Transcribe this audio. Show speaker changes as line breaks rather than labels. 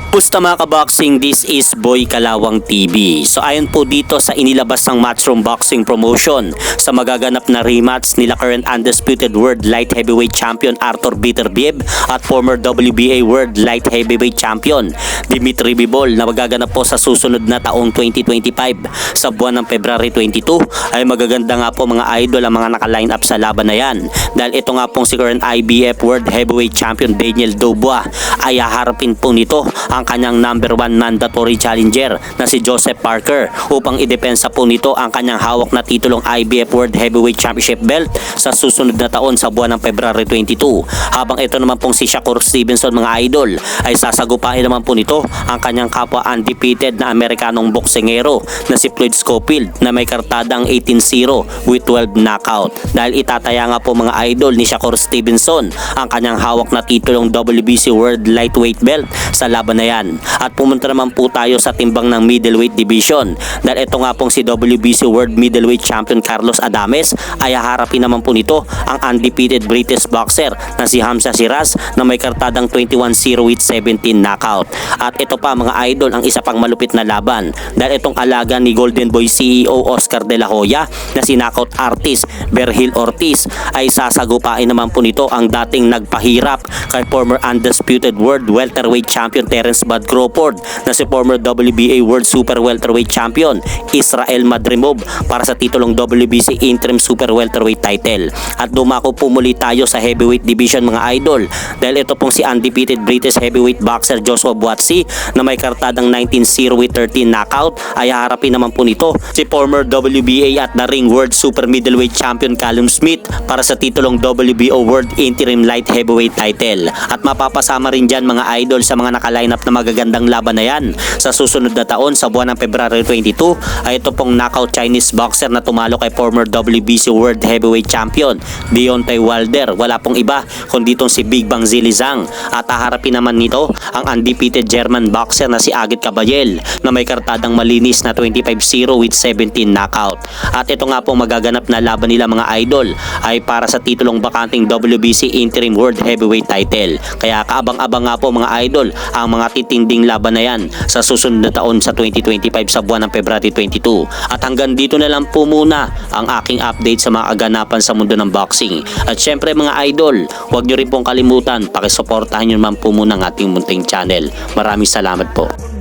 Pusta mga kaboxing, this is Boy Kalawang TV. So ayon po dito sa inilabas ng Matchroom Boxing Promotion sa magaganap na rematch nila current undisputed World Light Heavyweight Champion Arthur Beterbiev at former WBA World Light Heavyweight Champion Dimitri Bivol na magaganap po sa susunod na taong 2025 sa buwan ng February 22 ay magaganda nga po mga idol ang mga naka-line up sa laban na yan. Dahil ito nga pong si current IBF World Heavyweight Champion Daniel Dubois ay haharapin po nito ang kanyang number 1 mandatory challenger na si Joseph Parker upang idepensa po nito ang kanyang hawak na titulong IBF World Heavyweight Championship belt sa susunod na taon sa buwan ng February 22. Habang ito naman pong si Shakur Stevenson mga idol ay sasagupain naman po nito ang kanyang kapwa undefeated na Amerikanong boksingero na si Floyd Schofield na may kartadang 18-0 with 12 knockout. Dahil itataya nga po mga idol ni Shakur Stevenson ang kanyang hawak na titulong WBC World Lightweight belt sa laban na yan. At pumunta naman po tayo sa timbang ng middleweight division dahil ito nga pong si WBC World Middleweight Champion Carlos Adames ay haharapin naman po nito ang undefeated British boxer na si Hamza Shiraz na may kartadang 21-0 with 17 knockout. At ito pa mga idol ang isa pang malupit na laban dahil itong alaga ni Golden Boy CEO Oscar De La Hoya na si knockout artist Berhil Ortiz ay sasagupain naman po nito ang dating nagpahirap kay former undisputed World Welterweight Champion Terence Bud Crawford na si former WBA World Super Welterweight Champion Israel Madrimov para sa titulong WBC Interim Super Welterweight title. At dumako po muli tayo sa heavyweight division mga idol dahil ito pong si undefeated British heavyweight boxer Joshua Buatsi na may kartadang 19-0 with 13 knockout ay haharapin naman po nito si former WBA at na ring World Super Middleweight Champion Callum Smith para sa titulong WBO World Interim Light Heavyweight title. At mapapasama rin dyan mga idol sa mga naka-line up na magagandang laban na yan sa susunod na taon sa buwan ng February 22 ay ito pong knockout Chinese boxer na tumalo kay former WBC World Heavyweight Champion Deontay Wilder. Wala pong iba kundi itong si Big Bang Zili Zhang. At haharapin naman nito ang undefeated German boxer na si Agit Kabayel na may kartadang malinis na 25-0 with 17 knockout. At ito nga pong magaganap na laban nila mga idol ay para sa titulong bakanting WBC Interim World Heavyweight title. Kaya kaabang-abang nga po mga idol ang mga titinding laban na yan sa susunod na taon sa 2025 sa buwan ng February 22. At hanggang dito na lang po muna ang aking update sa mga aganapan sa mundo ng boxing. At syempre mga idol, huwag nyo rin pong kalimutan pakisuportahan nyo naman po muna ang ating munting channel. Maraming salamat po.